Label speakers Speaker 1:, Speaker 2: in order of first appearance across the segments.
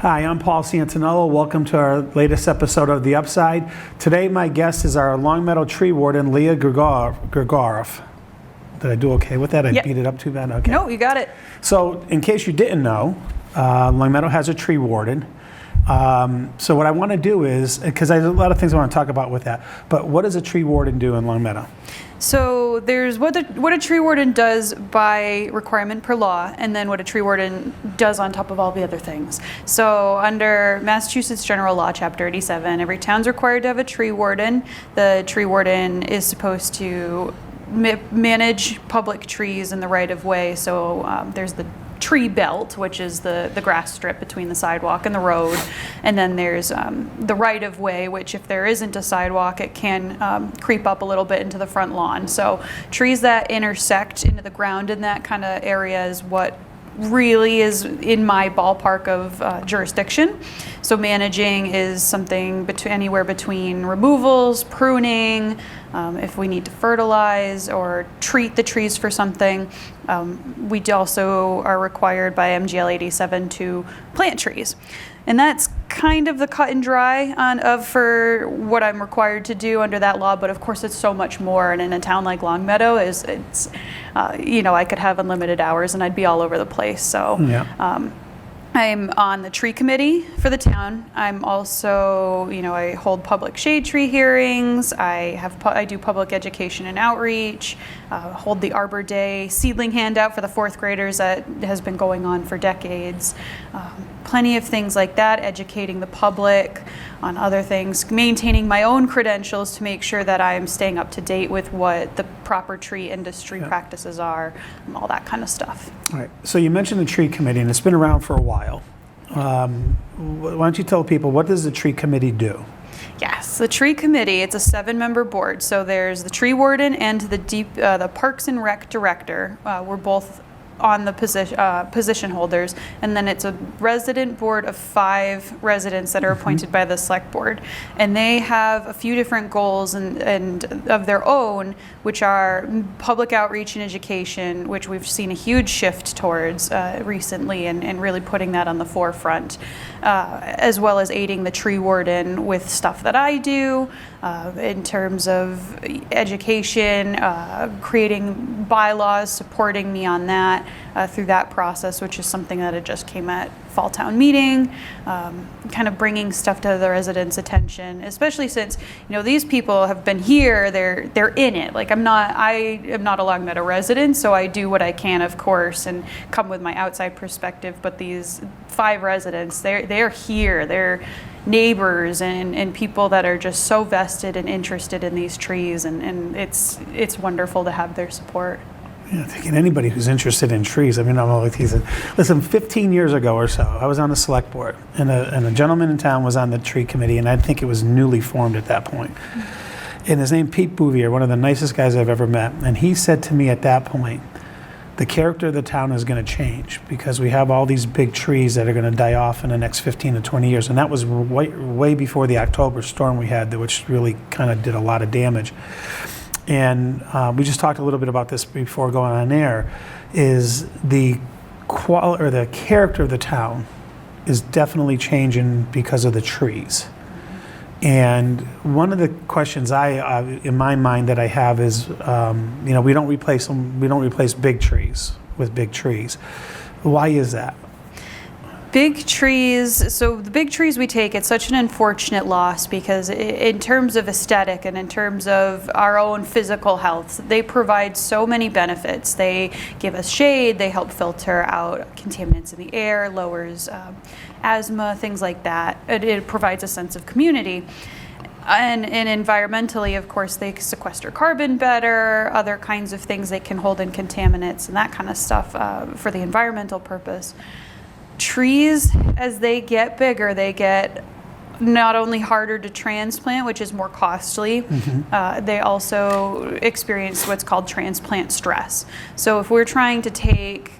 Speaker 1: Hi, I'm Paul Santinello. Welcome to our latest episode of The Upside. Today, my guest is our Longmeadow tree warden, Leah Grigorov. Did I do okay with that? I beat it up too bad? Okay.
Speaker 2: No, you got it.
Speaker 1: So, in case you didn't know, Longmeadow has a tree warden. So what I want to do is, because there's a lot of things I want to talk about with that, but what does a tree warden do in Longmeadow?
Speaker 2: So there's what a tree warden does by requirement per law, and then what a tree warden does on top of all the other things. So under Massachusetts General Law, Chapter 87, every town's required to have a tree warden. The tree warden is supposed to manage public trees in the right of way. So there's the tree belt, which is the grass strip between the sidewalk and the road, and then there's the right of way, which if there isn't a sidewalk, it can creep up a little bit into the front lawn. So trees that intersect into the ground in that kind of area is what really is in my ballpark of jurisdiction. So managing is something anywhere between removals, pruning, if we need to fertilize or treat the trees for something. We also are required by MGL 87 to plant trees. And that's kind of the cut and dry for what I'm required to do under that law, but of course it's so much more. And in a town like Longmeadow, I could have unlimited hours and I'd be all over the place. So yeah. I'm on the tree committee for the town. I'm also, I hold public shade tree hearings. I do public education and outreach, hold the Arbor Day seedling handout for the fourth graders that has been going on for decades. Plenty of things like that, educating the public on other things, maintaining my own credentials to make sure that I'm staying up to date with what the proper tree industry practices are, and all that kind of stuff.
Speaker 1: All right. So you mentioned the tree committee, and it's been around for a while. Why don't you tell people, what does the tree committee do?
Speaker 2: Yes, the tree committee, it's a 7-member board. So there's the tree warden and the Parks and Rec director. We're both on the position holders, and then it's a resident board of 5 residents that are appointed by the select board, and they have a few different goals and of their own, which are public outreach and education, which we've seen a huge shift towards recently, and really putting that on the forefront, as well as aiding the tree warden with stuff that I do in terms of education, creating bylaws, supporting me on that through that process, which is something that had just came at fall town meeting, kind of bringing stuff to the residents' attention, especially since these people have been here, they're in it. Like I am not a Longmeadow resident, so I do what I can, of course, and come with my outside perspective. But these 5 residents, they're here, they're neighbors and people that are just so vested and interested in these trees, and it's wonderful to have their support.
Speaker 1: Yeah, I think anybody who's interested in trees, I'm always teasing. Listen, 15 years ago or so, I was on the select board, and a gentleman in town was on the tree committee, and I think it was newly formed at that point. And his name, Pete Bouvier, one of the nicest guys I've ever met, and he said to me at that point, the character of the town is going to change because we have all these big trees that are going to die off in the next 15 to 20 years. And that was way before the October storm we had, which really kind of did a lot of damage. And we just talked a little bit about this before going on air, is the character of the town is definitely changing because of the trees. And one of the questions in my mind that I have is, we don't replace big trees with big trees. Why is that?
Speaker 2: Big trees, so the big trees we take, it's such an unfortunate loss because in terms of aesthetic and in terms of our own physical health, they provide so many benefits. They give us shade, they help filter out contaminants in the air, lowers asthma, things like that. It provides a sense of community. And environmentally, of course, they sequester carbon better, other kinds of things they can hold in contaminants and that kind of stuff for the environmental purpose. Trees, as they get bigger, they get not only harder to transplant, which is more costly, they also experience what's called transplant stress. So if we're trying to take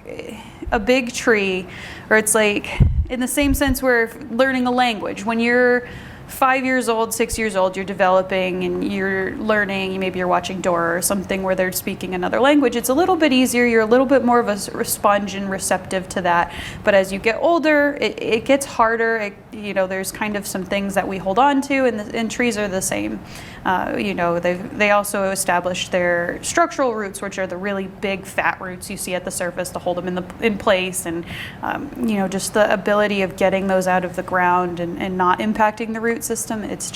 Speaker 2: a big tree, or it's like in the same sense we're learning a language, when you're 5 years old, 6 years old, you're developing and you're learning, maybe you're watching Dora or something where they're speaking another language, it's a little bit easier, you're a little bit more of a sponge and receptive to that. But as you get older, it gets harder. There's kind of some things that we hold on to, and trees are the same. They also established their structural roots, which are the really big fat roots you see at the surface to hold them in place, and just the ability of getting those out of the ground and not impacting the root system. It's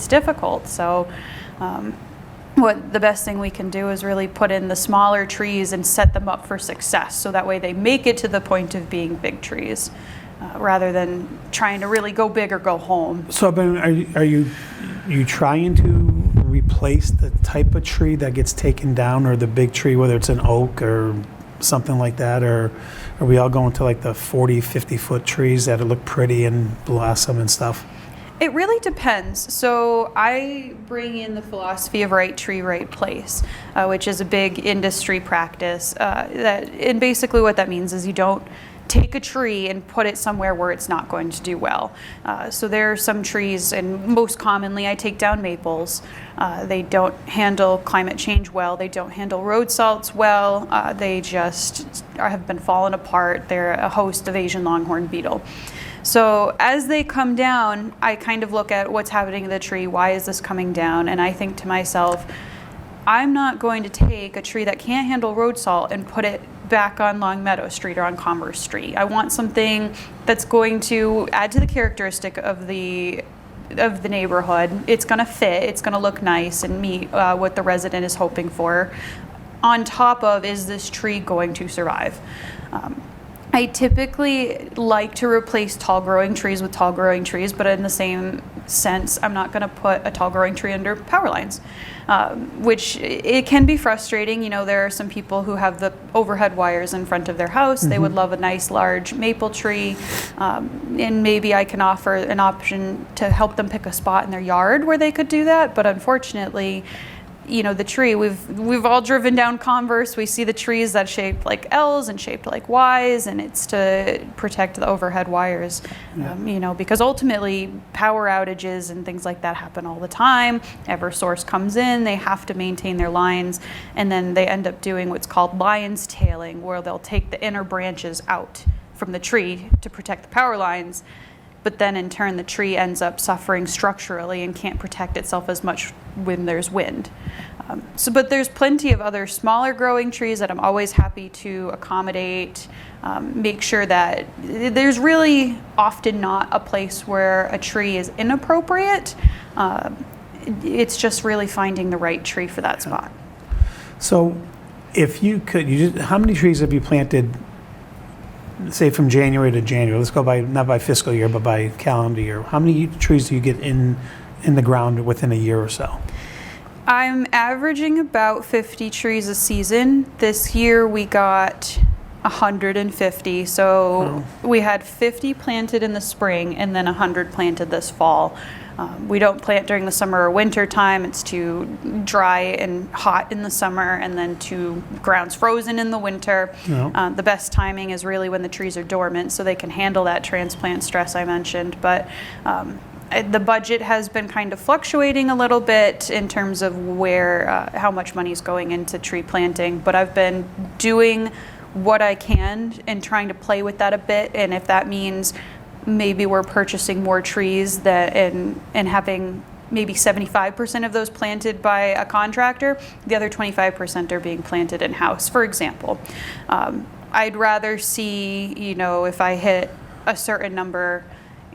Speaker 2: difficult. So what the best thing we can do is really put in the smaller trees and set them up for success, so that way they make it to the point of being big trees, rather than trying to really go big or go home.
Speaker 1: So, Ben, are you trying to replace the type of tree that gets taken down, or the big tree, whether it's an oak or something like that, or are we all going to like the 40, 50-foot trees that look pretty and blossom and stuff?
Speaker 2: It really depends. So I bring in the philosophy of right tree, right place, which is a big industry practice. And basically what that means is you don't take a tree and put it somewhere where it's not going to do well. So there are some trees, and most commonly I take down maples. They don't handle climate change well. They don't handle road salts well. They just have been falling apart. They're a host of Asian longhorn beetle. So as they come down, I kind of look at what's happening to the tree. Why is this coming down? And I think to myself, I'm not going to take a tree that can't handle road salt and put it back on Longmeadow Street or on Commerce Street. I want something that's going to add to the characteristic of the neighborhood. It's going to fit, it's going to look nice and meet what the resident is hoping for. On top of, is this tree going to survive? I typically like to replace tall growing trees with tall growing trees, but in the same sense, I'm not going to put a tall growing tree under power lines, which it can be frustrating. There are some people who have the overhead wires in front of their house. Mm-hmm. They would love a nice large maple tree, and maybe I can offer an option to help them pick a spot in their yard where they could do that. But unfortunately, the tree, we've all driven down Converse. We see the trees that shaped like L's and shaped like Y's, and it's to protect the overhead wires. Yeah. Because ultimately power outages and things like that happen all the time. Eversource comes in, they have to maintain their lines, and then they end up doing what's called lion's tailing, where they'll take the inner branches out from the tree to protect the power lines. But then in turn, the tree ends up suffering structurally and can't protect itself as much when there's wind. But there's plenty of other smaller growing trees that I'm always happy to accommodate, make sure that there's really often not a place where a tree is inappropriate. It's just really finding the right tree for that spot.
Speaker 1: So if you could, how many trees have you planted, say from January to January? Let's go not by fiscal year, but by calendar year. How many trees do you get in the ground within a year or so?
Speaker 2: I'm averaging about 50 trees a season. This year we got 150. So we had 50 planted in the spring and then 100 planted this fall. We don't plant during the summer or winter time. It's too dry and hot in the summer, and then ground's frozen in the winter. Yeah. The best timing is really when the trees are dormant, so they can handle that transplant stress I mentioned. But the budget has been kind of fluctuating a little bit in terms of how much money is going into tree planting. But I've been doing what I can and trying to play with that a bit. And if that means maybe we're purchasing more trees and having maybe 75% of those planted by a contractor, the other 25% are being planted in-house, for example. I'd rather see, if I hit a certain number,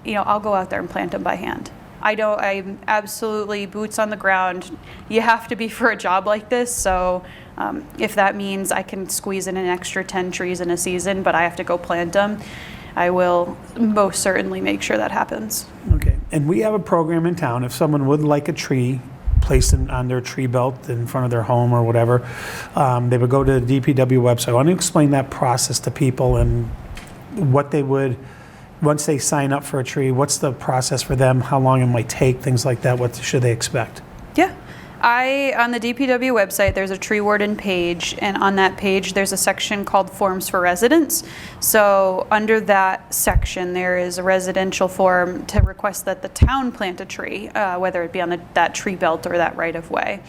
Speaker 2: I'll go out there and plant them by hand. I'm absolutely boots on the ground. You have to be for a job like this. So if that means I can squeeze in an extra 10 trees in a season, but I have to go plant them, I will most certainly make sure that happens.
Speaker 1: Okay. And we have a program in town. If someone would like a tree placed on their tree belt in front of their home or whatever, they would go to the DPW website. I want to explain that process to people and what they would, once they sign up for a tree, what's the process for them, how long it might take, things like that. What should they expect?
Speaker 2: Yeah. On the DPW website, there's a tree warden page, and on that page, there's a section called Forms for Residents. So under that section, there is a residential form to request that the town plant a tree, whether it be on that tree belt or that right-of-way.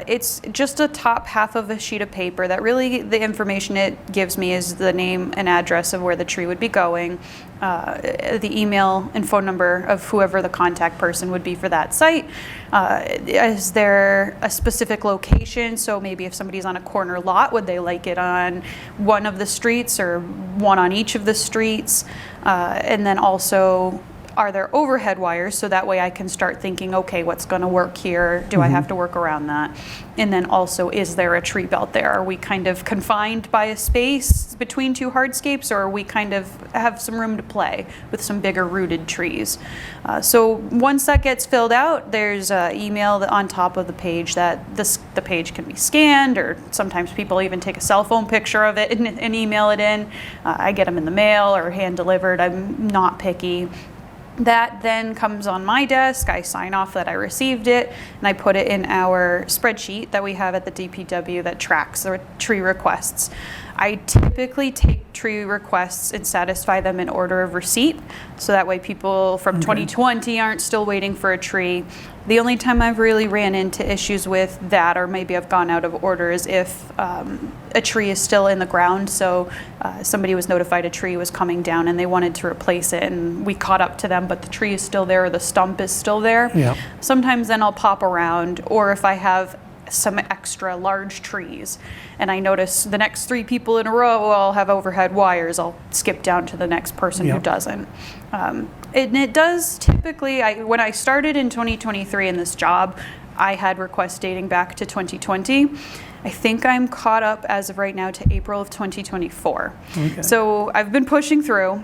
Speaker 2: It's just a top half of a sheet of paper that really the information it gives me is the name and address of where the tree would be going, the email and phone number of whoever the contact person would be for that site. Is there a specific location? So maybe if somebody's on a corner lot, would they like it on one of the streets or one on each of the streets? And then also, are there overhead wires? So that way I can start thinking, okay, what's going to work here? Do I have to work around that? And then also, is there a tree belt there? Are we kind of confined by a space between two hardscapes, or are we kind of have some room to play with some bigger rooted trees? So once that gets filled out, there's an email on top of the page that the page can be scanned, or sometimes people even take a cell phone picture of it and email it in. I get them in the mail or hand delivered. I'm not picky. That then comes on my desk. I sign off that I received it, and I put it in our spreadsheet that we have at the DPW that tracks the tree requests. I typically take tree requests and satisfy them in order of receipt, so that way people from 2020 aren't still waiting for a tree. The only time I've really ran into issues with that, or maybe I've gone out of order, is if a tree is still in the ground. So somebody was notified a tree was coming down and they wanted to replace it, and we caught up to them, but the tree is still there or the stump is still there.
Speaker 1: Yeah.
Speaker 2: Sometimes then I'll pop around, or if I have some extra large trees and I notice the next 3 people in a row all have overhead wires, I'll skip down to the next person who doesn't. And it does typically, when I started in 2023 in this job, I had requests dating back to 2020. I think I'm caught up as of right now to April of 2024. Okay. So I've been pushing through.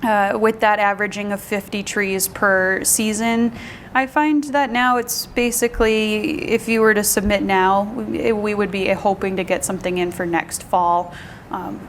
Speaker 2: With that averaging of 50 trees per season, I find that now it's basically, if you were to submit now, we would be hoping to get something in for next fall.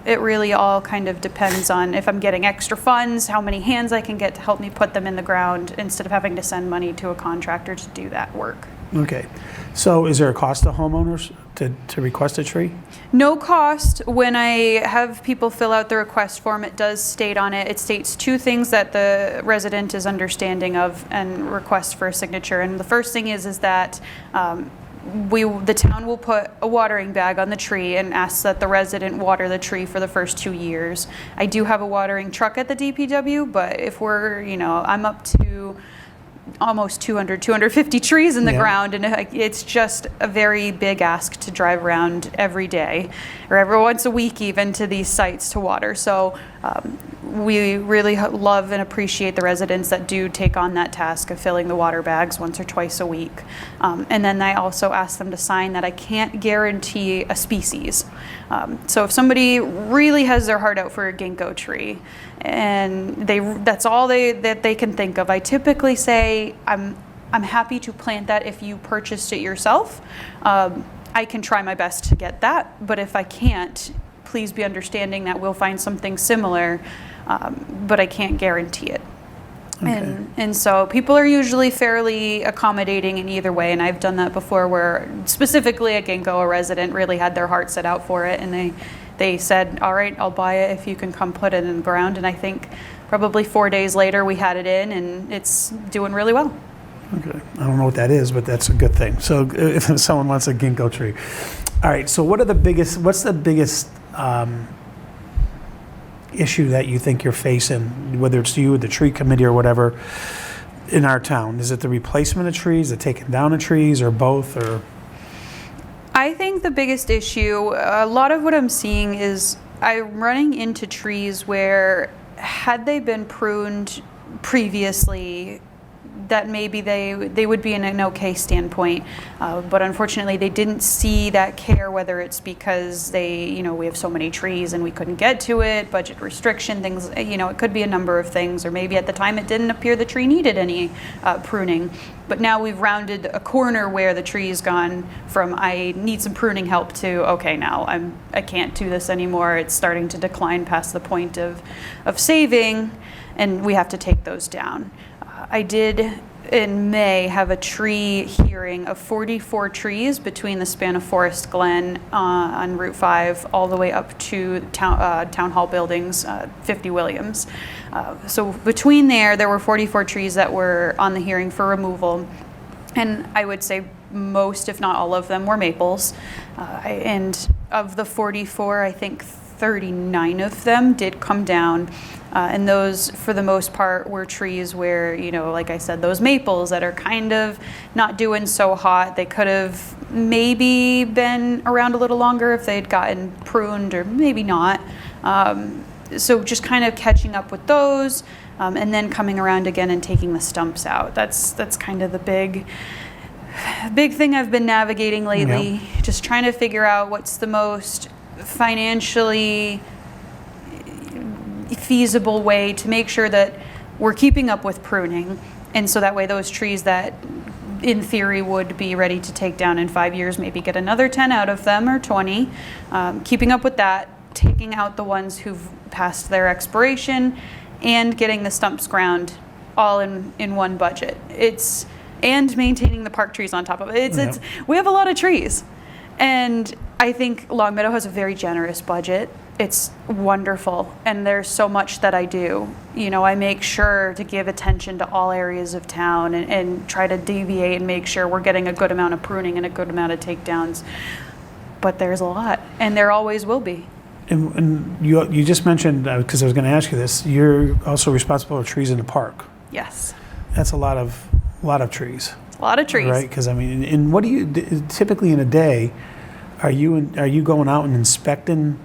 Speaker 2: It really all kind of depends on if I'm getting extra funds, how many hands I can get to help me put them in the ground instead of having to send money to a contractor to do that work.
Speaker 1: Okay. So is there a cost to homeowners to request a tree?
Speaker 2: No cost. When I have people fill out the request form, it does state on it. It states 2 things that the resident is understanding of and request for a signature. And the first thing is that the town will put a watering bag on the tree and ask that the resident water the tree for the first 2 years. I do have a watering truck at the DPW, but if I'm up to almost 250 trees in the ground, and it's just a very big ask to drive around every day or every once a week even to these sites to water. So we really love and appreciate the residents that do take on that task of filling the water bags once or twice a week. And then I also ask them to sign that I can't guarantee a species. So if somebody really has their heart out for a ginkgo tree and that's all that they can think of, I typically say I'm happy to plant that if you purchased it yourself. I can try my best to get that, but if I can't, please be understanding that we'll find something similar, but I can't guarantee it. Okay. And so people are usually fairly accommodating in either way, and I've done that before where specifically a ginkgo, a resident really had their heart set out for it, and they said, all right, I'll buy it if you can come put it in the ground. And I think probably 4 days later we had it in, and it's doing really well.
Speaker 1: Okay. I don't know what that is, but that's a good thing. So if someone wants a ginkgo tree. All right, so what's the biggest issue that you think you're facing, whether it's you or the tree committee or whatever, in our town? Is it the replacement of trees, the taking down of trees, or both? Or
Speaker 2: I think the biggest issue, a lot of what I'm seeing is I'm running into trees where had they been pruned previously, that maybe they would be in an okay standpoint, but unfortunately they didn't see that care, whether it's because we have so many trees and we couldn't get to it, budget restriction, things, it could be a number of things, or maybe at the time it didn't appear the tree needed any pruning. But now we've rounded a corner where the tree's gone from I need some pruning help to okay, now I can't do this anymore. It's starting to decline past the point of saving, and we have to take those down. I did in May, have a tree hearing of 44 trees between the span of Forest Glen on Route 5 all the way up to town hall buildings, 50 Williams. So between there were 44 trees that were on the hearing for removal. And I would say most, if not all of them, were maples. And of the 44, I think 39 of them did come down. And those, for the most part, were trees where, like I said, those maples that are kind of not doing so hot, they could have maybe been around a little longer if they'd gotten pruned, or maybe not. So just kind of catching up with those, and then coming around again and taking the stumps out. That's kind of the big thing I've been navigating lately. Yeah. Just trying to figure out what's the most financially feasible way to make sure that we're keeping up with pruning, and so that way those trees that in theory would be ready to take down in 5 years, maybe get another 10 out of them, or 20, keeping up with that, taking out the ones who've passed their expiration, and getting the stumps ground all in one budget. And maintaining the park trees on top of it. We have a lot of trees, and I think Longmeadow has a very generous budget. It's wonderful, and there's so much that I do. I make sure to give attention to all areas of town, and try to deviate and make sure we're getting a good amount of pruning and a good amount of takedowns. But there's a lot, and there always will be.
Speaker 1: And you just mentioned, because I was going to ask you this, you're also responsible for trees in the park.
Speaker 2: Yes.
Speaker 1: That's a lot of trees.
Speaker 2: A lot of trees.
Speaker 1: Right, because and what do you typically in a day? Are you going out and inspecting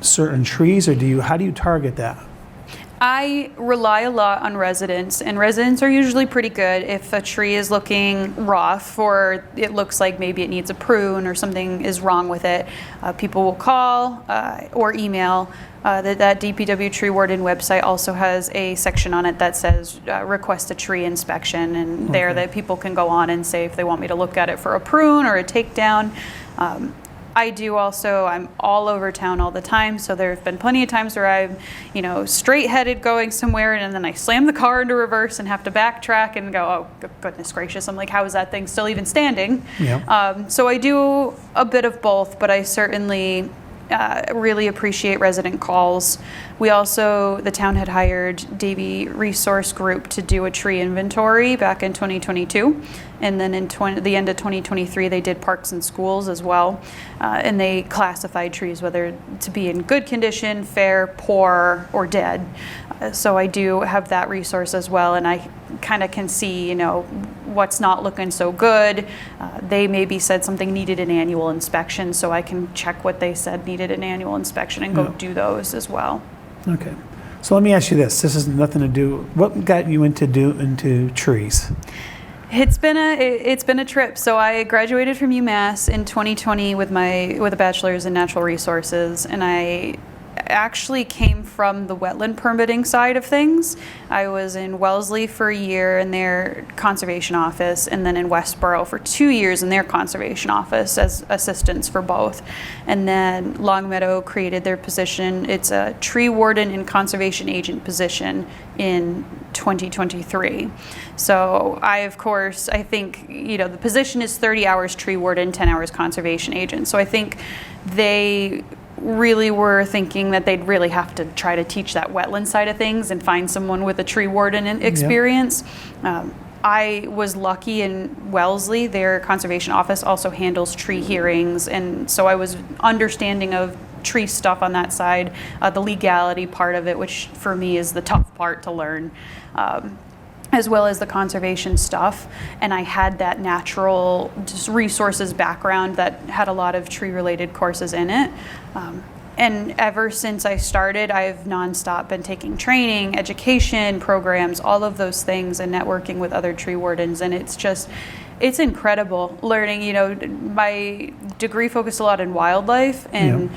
Speaker 1: certain trees, or how do you target that?
Speaker 2: I rely a lot on residents, and residents are usually pretty good. If a tree is looking rough, or it looks like maybe it needs a prune or something is wrong with it, people will call or email. That DPW tree warden website also has a section on it that says request a tree inspection, and there that people can go on and say if they want me to look at it for a prune or a takedown. I'm all over town all the time, so there have been plenty of times where I'm, straight headed going somewhere, and then I slam the car into reverse and have to backtrack and go, oh, goodness gracious, I'm like, how is that thing still even standing? Yeah. So I do a bit of both, but I certainly really appreciate resident calls. We also, the town had hired Davie Resource Group to do a tree inventory back in 2022. And then in the end of 2023, they did parks and schools as well. And they classified trees, whether to be in good condition, fair, poor, or dead. So I do have that resource as well. And I kind of can see, what's not looking so good. They maybe said something needed an annual inspection, so I can check what they said needed an annual inspection and go do those as well.
Speaker 1: Okay. So let me ask you this. This has nothing to do, what got you into trees?
Speaker 2: It's been a trip. So I graduated from UMass in 2020 with a bachelor's in natural resources, and I actually came from the wetland permitting side of things. I was in Wellesley for a year in their conservation office, and then in Westboro for 2 years in their conservation office as assistants for both. And then Longmeadow created their position. It's a tree warden and conservation agent position in 2023. So I think, the position is 30 hours tree warden, 10 hours conservation agent. So I think they really were thinking that they'd really have to try to teach that wetland side of things and find someone with a tree warden experience. Yep. I was lucky in Wellesley. Their conservation office also handles tree hearings, and so I was understanding of tree stuff on that side, the legality part of it, which for me is the tough part to learn, as well as the conservation stuff. And I had that natural resources background that had a lot of tree-related courses in it. And ever since I started, I've nonstop been taking training, education programs, all of those things, and networking with other tree wardens. And it's incredible learning. My degree focused a lot in wildlife, and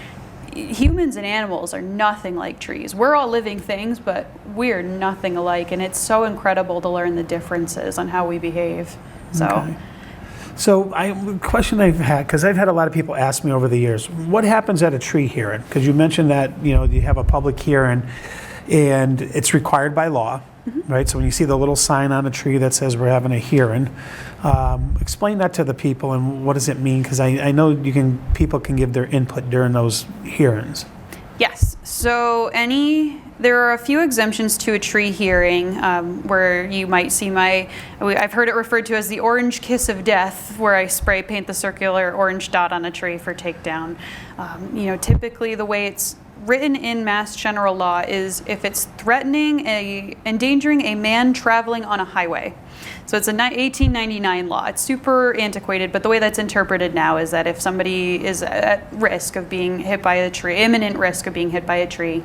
Speaker 2: humans and animals are nothing like trees. We're all living things, but we're nothing alike, and it's so incredible to learn the differences on how we behave. So
Speaker 1: a question I've had, because I've had a lot of people ask me over the years, what happens at a tree hearing? Because you mentioned that you have a public hearing, and it's required by law. right? So when you see the little sign on a tree that says we're having a hearing, explain that to the people and what does it mean? Because I know people can give their input during those hearings.
Speaker 2: Yes. So there are a few exemptions to a tree hearing where you might see I've heard it referred to as the orange kiss of death, where I spray paint the circular orange dot on a tree for takedown. Typically the way it's written in Mass General Law is if it's endangering a man traveling on a highway. So it's a 1899 law. It's super antiquated, but the way that's interpreted now is that if somebody is at risk of being hit by a tree, imminent risk of being hit by a tree,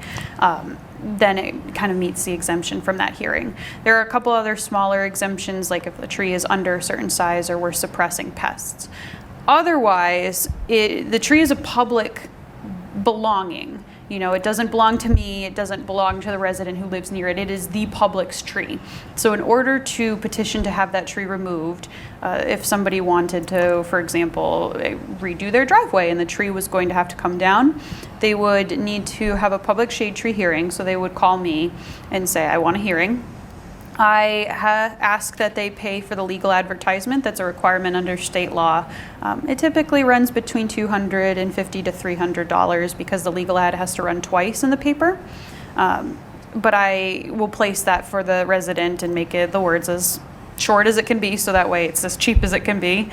Speaker 2: then it kind of meets the exemption from that hearing. There are a couple other smaller exemptions, like if the tree is under a certain size or we're suppressing pests. Otherwise, the tree is a public belonging. It doesn't belong to me, it doesn't belong to the resident who lives near it, it is the public's tree. So in order to petition to have that tree removed, if somebody wanted to, for example, redo their driveway and the tree was going to have to come down, they would need to have a public shade tree hearing. So they would call me and say, I want a hearing. I ask that they pay for the legal advertisement. That's a requirement under state law. It typically runs between $250 to $300 because the legal ad has to run twice in the paper. But I will place that for the resident and make the words as short as it can be, so that way it's as cheap as it can be.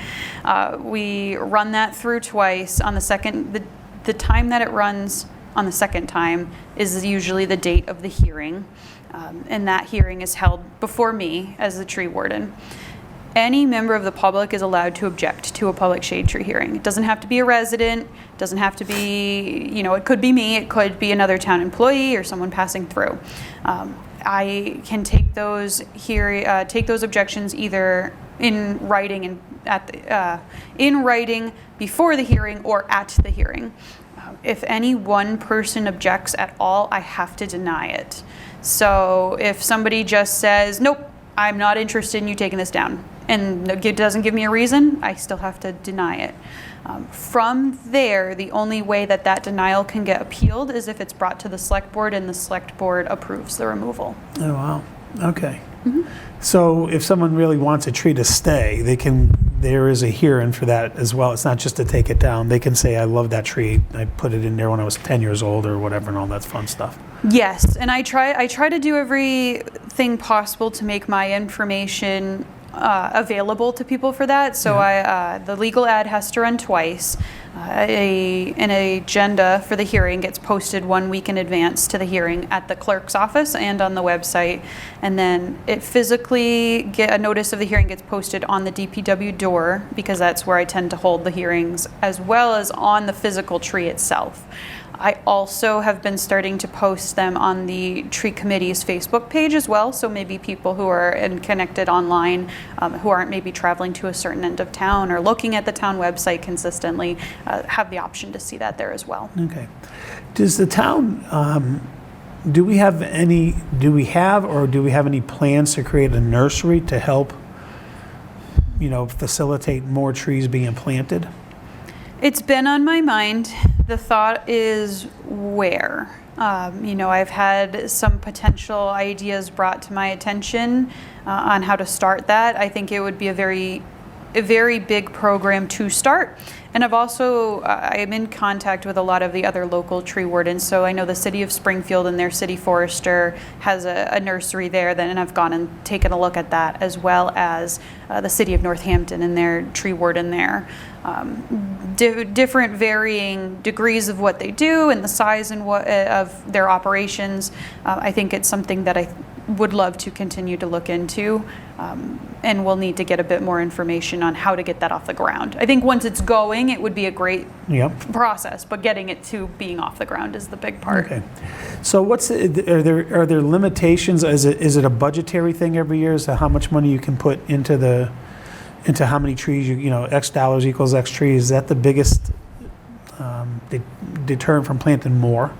Speaker 2: We run that through twice. On the second, the time that it runs on the second time is usually the date of the hearing. And that hearing is held before me as the tree warden. Any member of the public is allowed to object to a public shade tree hearing. It doesn't have to be a resident, it doesn't have to be, it could be me, it could be another town employee or someone passing through. I can take those objections either in writing in writing before the hearing or at the hearing. If any one person objects at all, I have to deny it. So if somebody just says, nope, I'm not interested in you taking this down, and it doesn't give me a reason, I still have to deny it. From there, the only way that denial can get appealed is if it's brought to the select board and the select board approves the removal.
Speaker 1: Oh, wow. Okay. Mm-hmm. So if someone really wants a tree to stay, there is a hearing for that as well. It's not just to take it down. They can say, I love that tree. I put it in there when I was 10 years old or whatever, and all that fun stuff.
Speaker 2: Yes, and I try to do everything possible to make my information available to people for that. So the legal ad has to run twice. An agenda for the hearing gets posted 1 week in advance to the hearing at the clerk's office and on the website, and then a notice of the hearing gets posted on the DPW door, because that's where I tend to hold the hearings, as well as on the physical tree itself. I also have been starting to post them on the tree committee's Facebook page as well, so maybe people who are connected online, who aren't maybe traveling to a certain end of town or looking at the town website consistently, have the option to see that there as well.
Speaker 1: Okay. Does the town, do we have any plans to create a nursery to help, facilitate more trees being planted?
Speaker 2: It's been on my mind. The thought is where. I've had some potential ideas brought to my attention on how to start that. I think it would be a very big program to start. And I'm in contact with a lot of the other local tree wardens. So I know the city of Springfield and their city forester has a nursery there, and I've gone and taken a look at that, as well as the city of Northampton and their tree warden there. Different varying degrees of what they do and the size and of their operations. I think it's something that I would love to continue to look into, and we'll need to get a bit more information on how to get that off the ground. I think once it's going, it would be a great process, but getting it to being off the ground is the big part. Okay.
Speaker 1: So are there limitations? Is it a budgetary thing every year as to how much money you can put into how many trees X dollars equals X trees? Is that the biggest deterrent from planting more?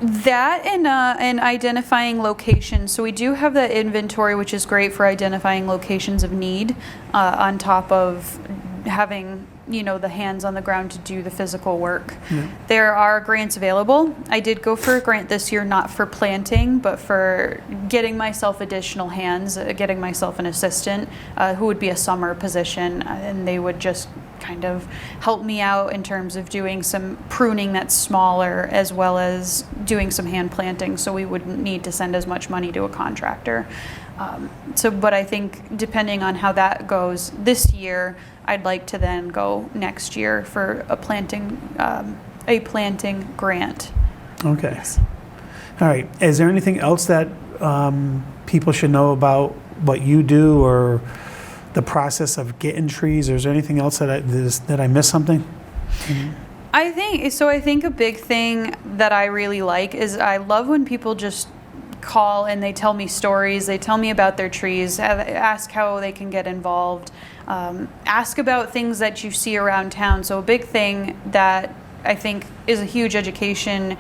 Speaker 2: That and identifying locations. So we do have the inventory, which is great for identifying locations of need, on top of having the hands on the ground to do the physical work. There are grants available. I did go for a grant this year, not for planting, but for getting myself additional hands, getting myself an assistant who would be a summer position, and they would just kind of help me out in terms of doing some pruning that's smaller, as well as doing some hand planting, so we wouldn't need to send as much money to a contractor. But I think depending on how that goes this year, I'd like to then go next year for a planting grant.
Speaker 1: Okay.
Speaker 2: Yes.
Speaker 1: All right. Is there anything else that people should know about what you do or the process of getting trees? Or is there anything else that I missed something?
Speaker 2: I think a big thing that I really like is I love when people just call and they tell me stories. They tell me about their trees, ask how they can get involved, ask about things that you see around town. So a big thing that I think is a huge education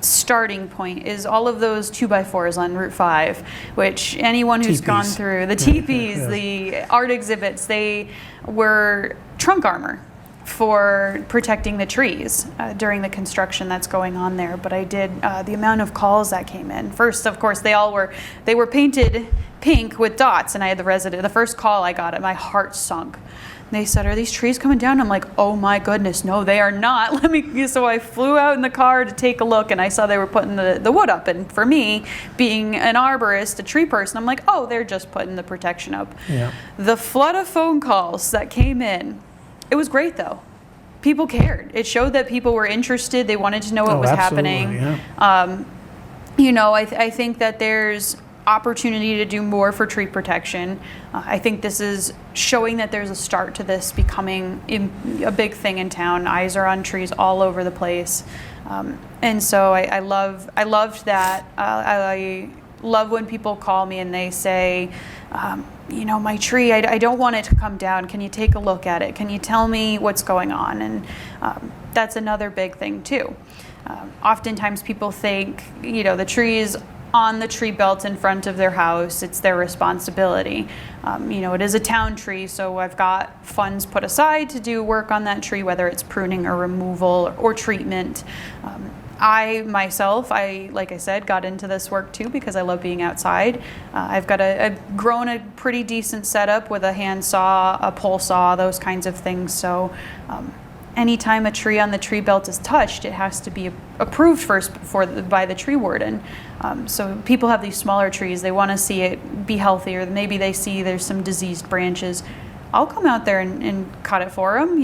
Speaker 2: starting point is all of those 2x4s on Route 5, which anyone who's gone through the teepees, the art exhibits, they were trunk armor for protecting the trees during the construction that's going on there. But I did the amount of calls that came in. First, of course, they were painted pink with dots, and I had the first call I got, my heart sunk. They said, "Are these trees coming down?" I'm like, "Oh my goodness, no, they are not." So I flew out in the car to take a look, and I saw they were putting the wood up. And for me, being an arborist, a tree person, I'm like, "Oh, they're just putting the protection up." Yeah. The flood of phone calls that came in, it was great though. People cared. It showed that people were interested. They wanted to know what was happening. Yeah. I think that there's opportunity to do more for tree protection. I think this is showing that there's a start to this becoming a big thing in town. Eyes are on trees all over the place, and so I loved that. I love when people call me and they say, my tree, I don't want it to come down. Can you take a look at it? Can you tell me what's going on? And that's another big thing too. Oftentimes people think, the trees on the tree belt in front of their house, it's their responsibility. It is a town tree, so I've got funds put aside to do work on that tree, whether it's pruning or removal or treatment. I myself, like I said, got into this work too because I love being outside. I've grown a pretty decent setup with a hand saw, a pole saw, those kinds of things. So anytime a tree on the tree belt is touched, it has to be approved first by the tree warden. So people have these smaller trees, they want to see it be healthy, or maybe they see there's some diseased branches. I'll come out there and cut it for them.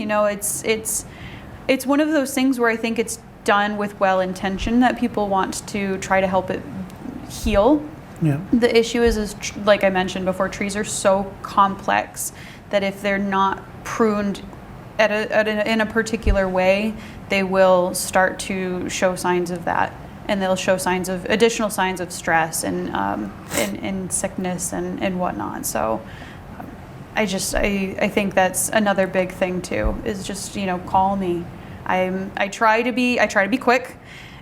Speaker 2: It's one of those things where I think it's done with well intention, that people want to try to help it heal. Yeah. The issue is like I mentioned before, trees are so complex that if they're not pruned in a particular way, they will start to show signs of that, and they'll show additional signs of stress and sickness and whatnot. So I think that's another big thing too, is just call me. I try to be quick,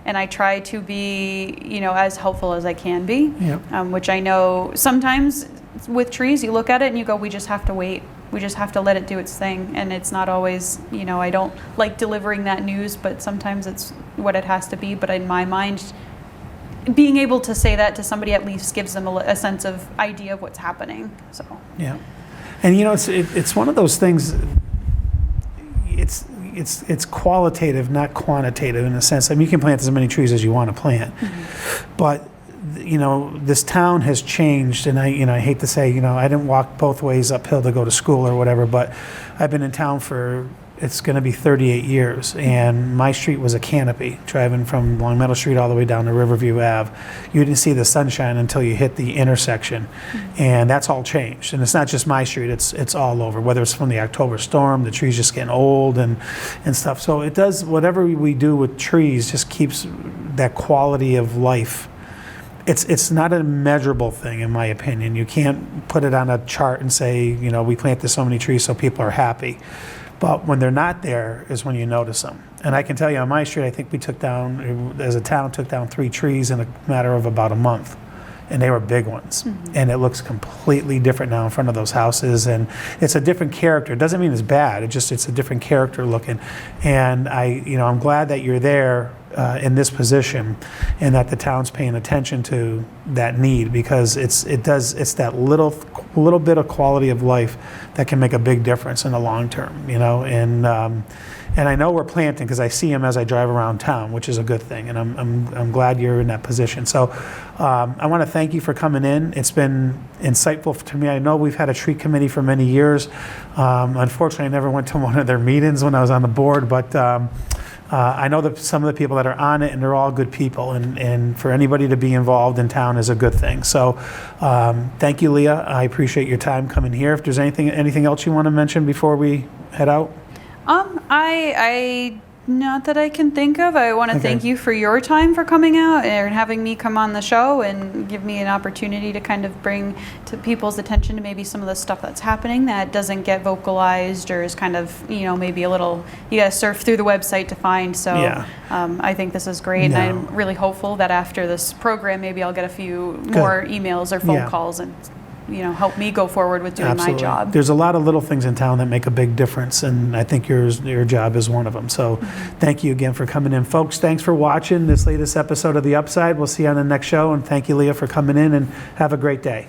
Speaker 2: and I try to be as helpful as I can be. Yep. Which I know sometimes with trees you look at it and you go, we just have to wait. We just have to let it do its thing, and it's not always, I don't like delivering that news, but sometimes it's what it has to be. But in my mind, being able to say that to somebody at least gives them a sense of idea of what's happening. So
Speaker 1: yeah, and it's one of those things. It's qualitative, not quantitative, in a sense. I mean, you can plant as many trees as you want to plant, but this town has changed, and I hate to say, I didn't walk both ways uphill to go to school or whatever, but I've been in town for, it's going to be 38 years, and my street was a canopy, driving from Longmeadow Street all the way down to Riverview Ave. You didn't see the sunshine until you hit the intersection, and that's all changed. And it's not just my street, it's all over, whether it's from the October storm, the trees just getting old and stuff. So it does, whatever we do with trees just keeps that quality of life. It's not a measurable thing, in my opinion. You can't put it on a chart and say, we planted so many trees so people are happy. But when they're not there is when you notice them. And I can tell you, on my street, I think we as a town, took down 3 trees in a matter of about a month. and they were big ones. And it looks completely different now in front of those houses, and it's a different character. It doesn't mean it's bad. It's a different character looking. And I'm glad that you're there in this position, and that the town's paying attention to that need, because it's that little bit of quality of life that can make a big difference in the long term, and I know we're planting, because I see them as I drive around town, which is a good thing, and I'm glad you're in that position. So I want to thank you for coming in. It's been insightful to me. I know we've had a tree committee for many years. Unfortunately, I never went to one of their meetings when I was on the board, but I know that some of the people that are on it, and they're all good people, and for anybody to be involved in town is a good thing. So thank you, Leah. I appreciate your time coming here. If there's anything else you want to mention before we head out?
Speaker 2: I not that I can think of. I want to
Speaker 1: Okay.
Speaker 2: thank you for your time for coming out and having me come on the show and give me an opportunity to kind of bring to people's attention to maybe some of the stuff that's happening that doesn't get vocalized, or is kind of, maybe a little, you gotta surf through the website to find. So
Speaker 1: Yeah.
Speaker 2: I think this is great, and I'm really hopeful that after this program, maybe I'll get a few more emails or phone
Speaker 1: Yeah.
Speaker 2: calls and help me go forward with doing
Speaker 1: Absolutely.
Speaker 2: my job.
Speaker 1: There's a lot of little things in town that make a big difference, and I think your job is one of them. So thank you again for coming in. Folks, thanks for watching this latest episode of The Upside. We'll see you on the next show, and thank you, Leah, for coming in, and have a great day.